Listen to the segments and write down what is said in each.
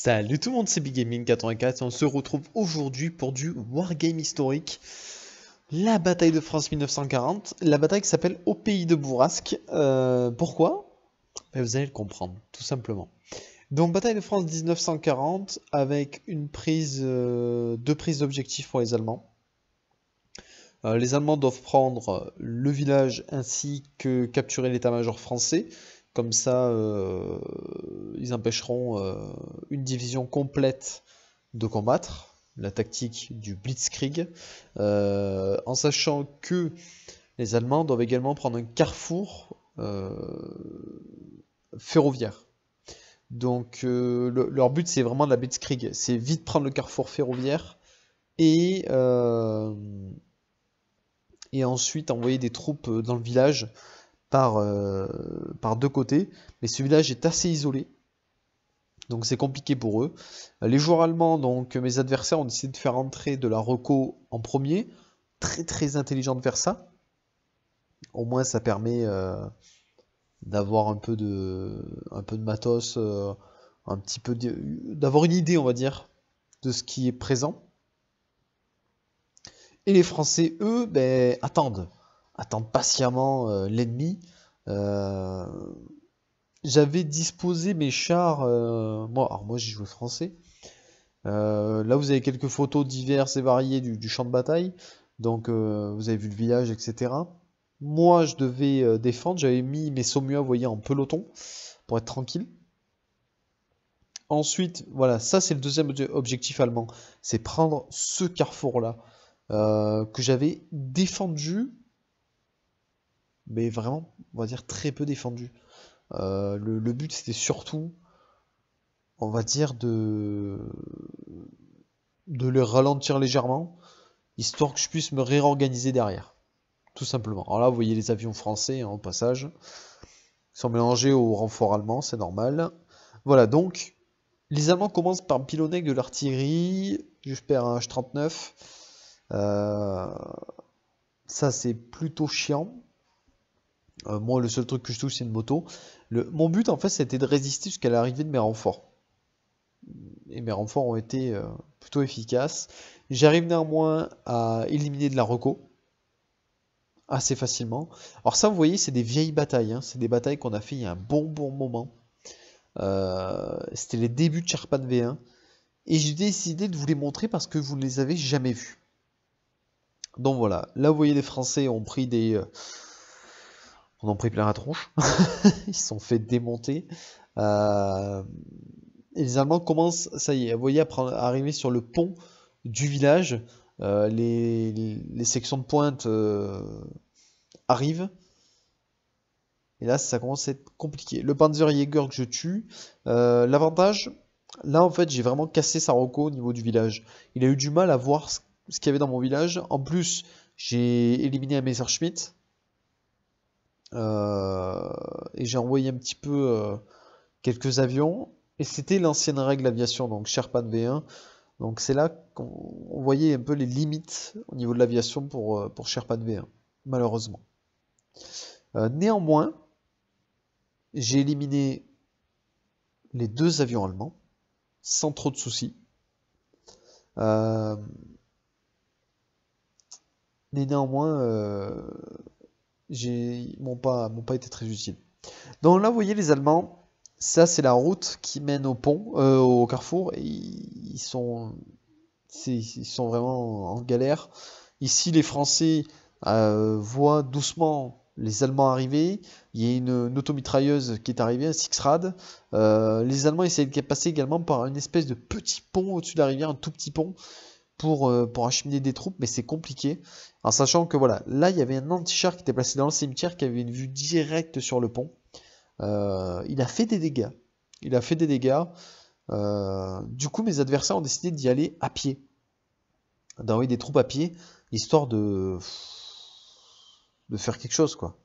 Salut tout le monde, c'est BigGaming84 et on se retrouve aujourd'hui pour du Wargame historique. La bataille de France 1940, la bataille qui s'appelle Au pays de Bourrasque. Pourquoi? Ben, vous allez le comprendre, tout simplement. Donc bataille de France 1940 avec deux prises d'objectifs pour les Allemands. Les Allemands doivent prendre le village ainsi que capturer l'état-major français. Comme ça, ils empêcheront une division complète de combattre, la tactique du Blitzkrieg, en sachant que les Allemands doivent également prendre un carrefour ferroviaire. Donc leur but c'est vraiment la Blitzkrieg, c'est vite prendre le carrefour ferroviaire et, euh, et ensuite envoyer des troupes dans le village par deux côtés. Mais ce village est assez isolé, donc c'est compliqué pour eux. Les joueurs allemands, donc mes adversaires, ont décidé de faire entrer de la reco en premier. Très très intelligent de faire ça. Au moins ça permet d'avoir un peu de matos, un petit peu d'avoir une idée, on va dire, de ce qui est présent. Et les Français, eux, ben, attendent patiemment l'ennemi. Euh, J'avais disposé mes chars. Moi j'ai joué français. Là, vous avez quelques photos diverses et variées du champ de bataille. Donc, vous avez vu le village, etc. Moi, je devais défendre. J'avais mis mes Saumur, vous voyez, en peloton pour être tranquille. Ensuite, voilà, ça c'est le deuxième objectif allemand. C'est prendre ce carrefour-là que j'avais défendu, mais vraiment, on va dire très peu défendu. Le but c'était surtout, on va dire, de les ralentir légèrement, histoire que je puisse me réorganiser derrière. Tout simplement. Alors là, vous voyez les avions français, hein, au passage, qui sont mélangés au renfort allemand, c'est normal. Voilà, donc, les Allemands commencent par me pilonner avec de l'artillerie. Je perds un H-39. Ça, c'est plutôt chiant. Moi, le seul truc que je touche, c'est une moto. Mon but, en fait, c'était de résister jusqu'à l'arrivée de mes renforts. Et mes renforts ont été plutôt efficaces. J'arrive néanmoins à éliminer de la reco assez facilement. Alors ça, vous voyez, c'est des vieilles batailles, hein. C'est des batailles qu'on a fait il y a un bon moment. C'était les débuts de Sherpan V1. Et j'ai décidé de vous les montrer parce que vous ne les avez jamais vus. Donc voilà, là vous voyez les Français ont pris on en pris plein la tronche. Ils se sont fait démonter. Et les Allemands commencent, ça y est, vous voyez, à arriver sur le pont du village. Les sections de pointe arrivent. Et là, ça commence à être compliqué. Le Panzerjäger que je tue. L'avantage, là, en fait, j'ai vraiment cassé sa reco au niveau du village. Il a eu du mal à voir ce qu'il y avait dans mon village. En plus, j'ai éliminé un Messerschmitt. Et j'ai envoyé un petit peu quelques avions. Et c'était l'ancienne règle aviation, donc Sherpan V1. Donc c'est là qu'on voyait un peu les limites au niveau de l'aviation pour Sherpan V1, malheureusement. Néanmoins, j'ai éliminé les deux avions allemands, sans trop de soucis. Mais néanmoins, m'ont pas été très utiles. Donc là, vous voyez les Allemands, ça c'est la route qui mène au pont, au carrefour, et ils sont vraiment en galère. Ici, les Français voient doucement les Allemands arriver. Il y a une automitrailleuse qui est arrivée, un Sixrad. Les Allemands essayent de passer également par une espèce de petit pont au-dessus de la rivière, un tout petit pont, pour acheminer des troupes, mais c'est compliqué. En sachant que voilà, là il y avait un anti-char qui était placé dans le cimetière, qui avait une vue directe sur le pont. Il a fait des dégâts. Du coup, mes adversaires ont décidé d'y aller à pied, d'envoyer des troupes à pied, histoire de faire quelque chose, quoi.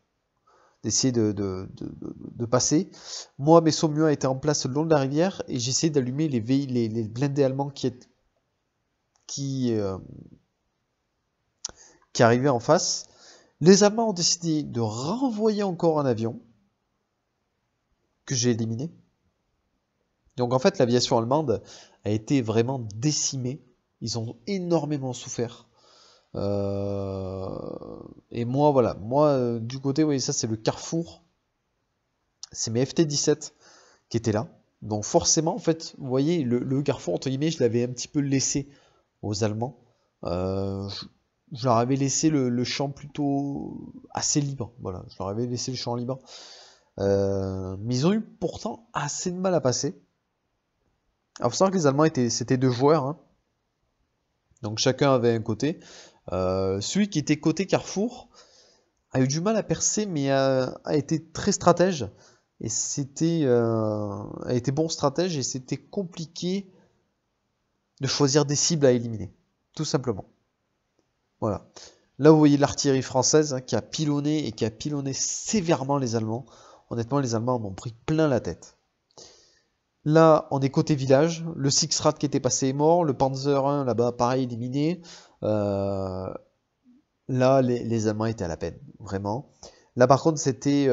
D'essayer de passer. Moi, mes Saumur étaient en place le long de la rivière et j'essayais d'allumer les blindés allemands qui arrivaient en face. Les Allemands ont décidé de renvoyer encore un avion que j'ai éliminé. Donc en fait, l'aviation allemande a été vraiment décimée. Ils ont énormément souffert. Et moi, voilà, moi, du côté, oui, ça c'est le carrefour. C'est mes FT-17 qui étaient là. Donc forcément, en fait, vous voyez, le carrefour, entre guillemets, je l'avais un petit peu laissé aux Allemands. Je leur avais laissé le champ plutôt assez libre. Voilà, je leur avais laissé le champ libre. Mais ils ont eu pourtant assez de mal à passer. Alors, faut savoir que les Allemands c'était deux joueurs, hein. Donc chacun avait un côté. Celui qui était côté Carrefour a eu du mal à percer, mais a été très stratège. Et a été bon stratège et c'était compliqué de choisir des cibles à éliminer. Tout simplement. Voilà. Là, vous voyez l'artillerie française, hein, qui a pilonné et qui a pilonné sévèrement les Allemands. Honnêtement, les Allemands en ont pris plein la tête. Là, on est côté village. Le Sixrat qui était passé est mort. Le Panzer 1, là-bas, pareil, éliminé. Là, les Allemands étaient à la peine, vraiment. Là, par contre, c'était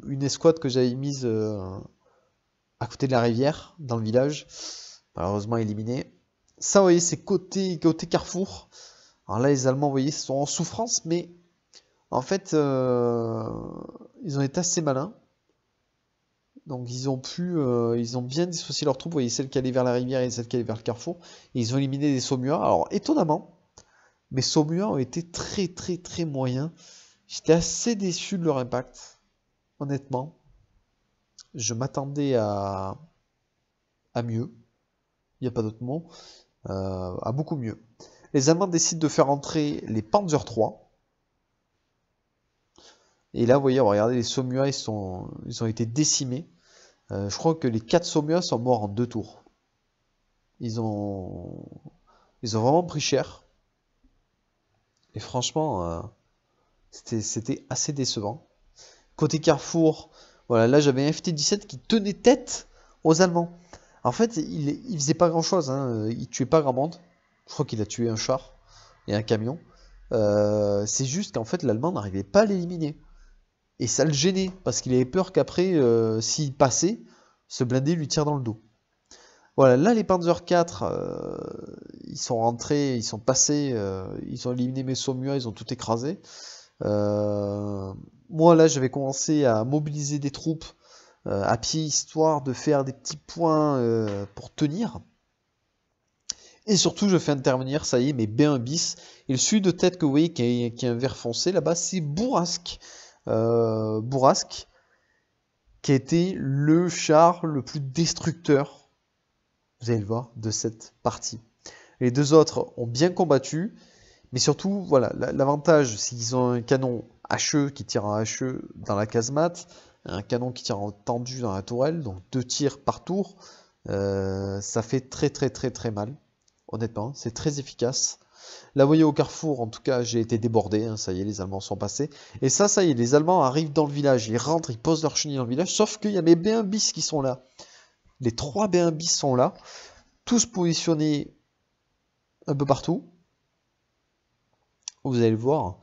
une escouade que j'avais mise à côté de la rivière, dans le village. Malheureusement éliminée. Ça, vous voyez, c'est côté Carrefour. Alors là, les Allemands, vous voyez, sont en souffrance, mais en fait, ils ont été assez malins. Donc ils ont bien dissocié leurs troupes. Vous voyez, celle qui allait vers la rivière et celle qui allait vers le carrefour. Et ils ont éliminé des Saumuas. Alors étonnamment, mes Saumuas ont été très très très moyens. J'étais assez déçu de leur impact, honnêtement. Je m'attendais à mieux. Il n'y a pas d'autre mot. À beaucoup mieux. Les Allemands décident de faire entrer les Panzer 3. Et là, vous voyez, regardez, les Saumuas, ils ont été décimés. Je crois que les 4 Saumuas sont morts en 2 tours. Ils ont vraiment pris cher. Et franchement, c'était assez décevant. Côté Carrefour, voilà, là j'avais un FT-17 qui tenait tête aux Allemands. En fait, il faisait pas grand chose, hein. Il tuait pas grand monde. Je crois qu'il a tué un char et un camion. C'est juste qu'en fait, l'Allemand n'arrivait pas à l'éliminer. Et ça le gênait, parce qu'il avait peur qu'après, s'il passait, ce blindé lui tire dans le dos. Voilà, là les Panzer 4, ils sont rentrés, ils sont passés, ils ont éliminé mes Saumuas, ils ont tout écrasé. Moi là, j'avais commencé à mobiliser des troupes à pied, histoire de faire des petits points pour tenir. Et surtout, je fais intervenir, ça y est, mes B1 bis. Et le celui de tête que vous voyez qui est un vert foncé là-bas, c'est Bourrasque. Bourrasque, qui a été le char le plus destructeur, vous allez le voir, de cette partie. Les deux autres ont bien combattu, mais surtout, voilà, l'avantage, c'est qu'ils ont un canon HE qui tire en HE dans la casemate, un canon qui tire en tendu dans la tourelle, donc 2 tirs par tour. Ça fait très très très très mal, honnêtement, c'est très efficace. Là, vous voyez, au carrefour, en tout cas, j'ai été débordé, hein, ça y est, les Allemands sont passés. Et ça y est, les Allemands arrivent dans le village, ils rentrent, ils posent leur chenille dans le village, sauf qu'il y a mes B1 bis qui sont là. Les 3 B1 bis sont là, tous positionnés un peu partout. Vous allez le voir.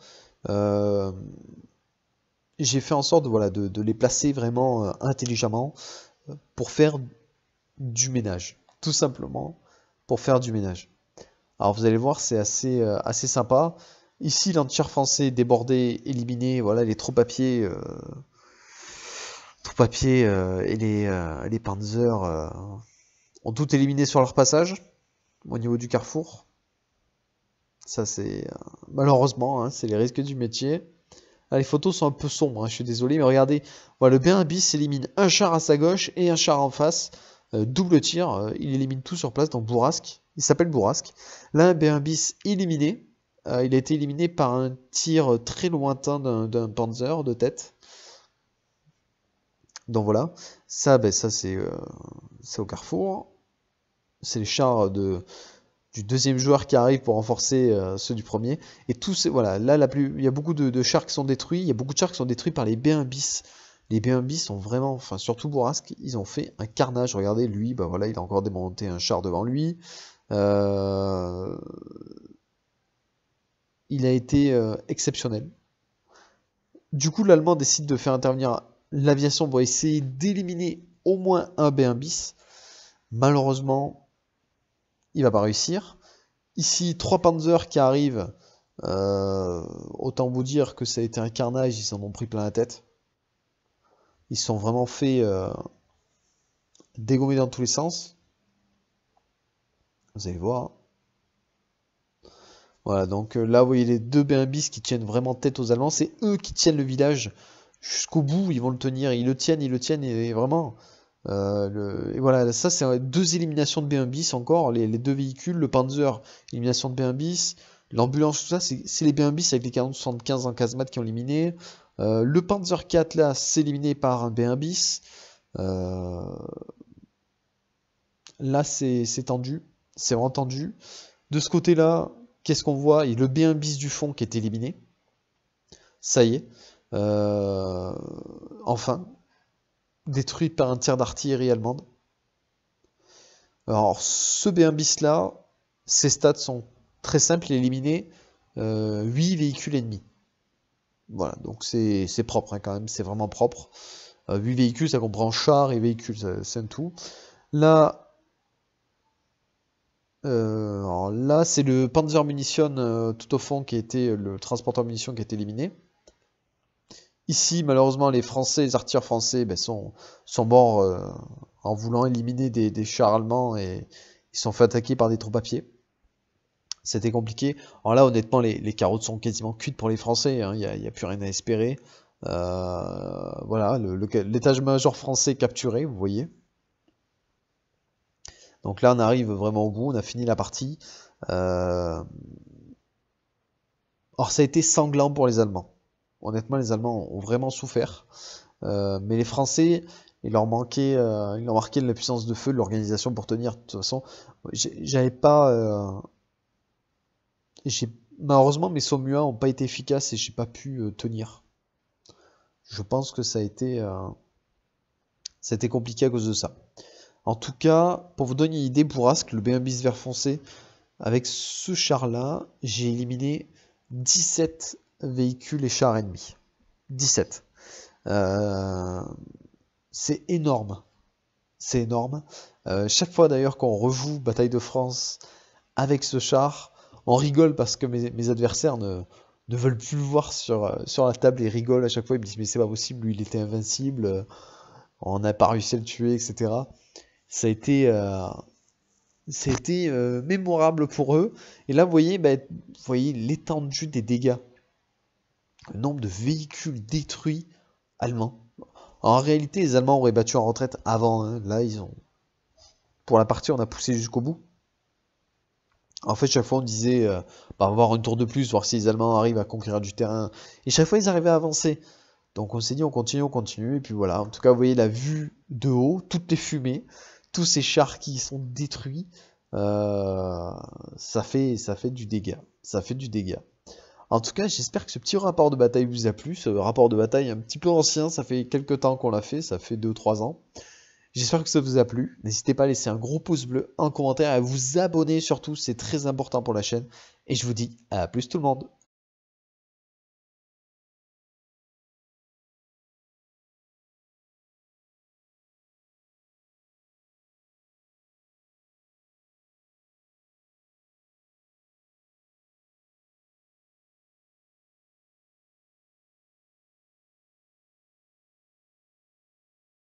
J'ai fait en sorte, voilà, de les placer vraiment intelligemment pour faire du ménage. Tout simplement, pour faire du ménage. Alors vous allez voir, c'est assez sympa. Ici, l'entier français débordé, éliminé. Voilà, les troupes à pied, et les Panzers ont tout éliminé sur leur passage au niveau du carrefour. Ça, c'est malheureusement, hein, c'est les risques du métier. Ah, les photos sont un peu sombres, hein, je suis désolé, mais regardez, voilà, le B1 bis élimine un char à sa gauche et un char en face. Double tir, il élimine tout sur place, donc Bourrasque. Il s'appelle Bourrasque. Là, un B1 bis éliminé. Il a été éliminé par un tir très lointain d'un Panzer de tête. Donc voilà. Ça, c'est au carrefour. C'est les chars du deuxième joueur qui arrive pour renforcer ceux du premier. Et tous, voilà, là, il y a beaucoup de chars qui sont détruits. Il y a beaucoup de chars qui sont détruits par les B1 bis. Les B1 bis sont vraiment, enfin surtout Bourrasque, ils ont fait un carnage. Regardez, lui, bah voilà, il a encore démonté un char devant lui. Il a été exceptionnel. Du coup, l'Allemand décide de faire intervenir l'aviation pour essayer d'éliminer au moins un B1 bis. Malheureusement, il va pas réussir. Ici, 3 Panzers qui arrivent. Autant vous dire que ça a été un carnage, ils en ont pris plein la tête. Ils se sont vraiment fait dégommer dans tous les sens. Vous allez voir. Voilà, donc là, vous voyez les deux B1 bis qui tiennent vraiment tête aux Allemands. C'est eux qui tiennent le village jusqu'au bout. Ils vont le tenir. Ils le tiennent. Et vraiment. Et voilà, ça, c'est 2 éliminations de B1 bis encore. Les 2 véhicules. Le Panzer, élimination de B1 bis. L'ambulance, tout ça, c'est les B1 bis avec les 40-75 en casemate qui ont éliminé. Le Panzer 4, là, c'est éliminé par un B1 bis. Là, c'est tendu. C'est vraiment tendu. De ce côté-là, qu'est-ce qu'on voit? Il y a le B1 bis du fond qui est éliminé. Ça y est. Enfin. Détruit par un tir d'artillerie allemande. Alors, ce B1 bis là, ses stats sont très simples. Il a éliminé 8 véhicules ennemis. Voilà, donc c'est propre hein, quand même, c'est vraiment propre. 8 véhicules, ça comprend chars et véhicules, c'est un tout. Là, alors là c'est le Panzer Munition tout au fond qui a été le transporteur munitions qui a été éliminé. Ici, malheureusement, les Français, les artilleurs français sont morts en voulant éliminer des chars allemands et ils sont fait attaquer par des troupes à pied. C'était compliqué. Alors là, honnêtement, les carottes sont quasiment cuites pour les Français. Il n'y a plus rien à espérer. Voilà, l'étage-major français capturé, vous voyez. Donc là, on arrive vraiment au bout. On a fini la partie. Alors, ça a été sanglant pour les Allemands. Honnêtement, les Allemands ont vraiment souffert. Mais les Français, il leur manquait de la puissance de feu, de l'organisation pour tenir. De toute façon, j'avais pas... malheureusement, mes Saumua n'ont pas été efficaces et j'ai pas pu tenir. Je pense que ça a été compliqué à cause de ça. En tout cas, pour vous donner une idée, Bourrasque, le B1 bis vert foncé, avec ce char-là, j'ai éliminé 17 véhicules et chars ennemis. 17. C'est énorme. C'est énorme. Chaque fois d'ailleurs qu'on rejoue Bataille de France avec ce char, on rigole parce que mes adversaires ne veulent plus le voir sur la table et rigolent à chaque fois. Ils me disent mais c'est pas possible, lui il était invincible, on n'a pas réussi à le tuer, etc. Ça a été mémorable pour eux. Et là vous voyez l'étendue des dégâts. Le nombre de véhicules détruits allemands. En réalité, les Allemands auraient battu en retraite avant. Hein. Là, pour la partie, on a poussé jusqu'au bout. En fait, chaque fois, on disait, on va avoir un tour de plus, voir si les Allemands arrivent à conquérir du terrain. Et chaque fois, ils arrivaient à avancer. Donc, on s'est dit, on continue. Et puis voilà. En tout cas, vous voyez la vue de haut, toutes les fumées, tous ces chars qui sont détruits. Ça fait du dégât. Ça fait du dégât. En tout cas, j'espère que ce petit rapport de bataille vous a plu. Ce rapport de bataille un petit peu ancien, ça fait quelques temps qu'on l'a fait, ça fait 2-3 ans. J'espère que ça vous a plu. N'hésitez pas à laisser un gros pouce bleu, un commentaire et à vous abonner surtout, c'est très important pour la chaîne. Et je vous dis à plus tout le monde.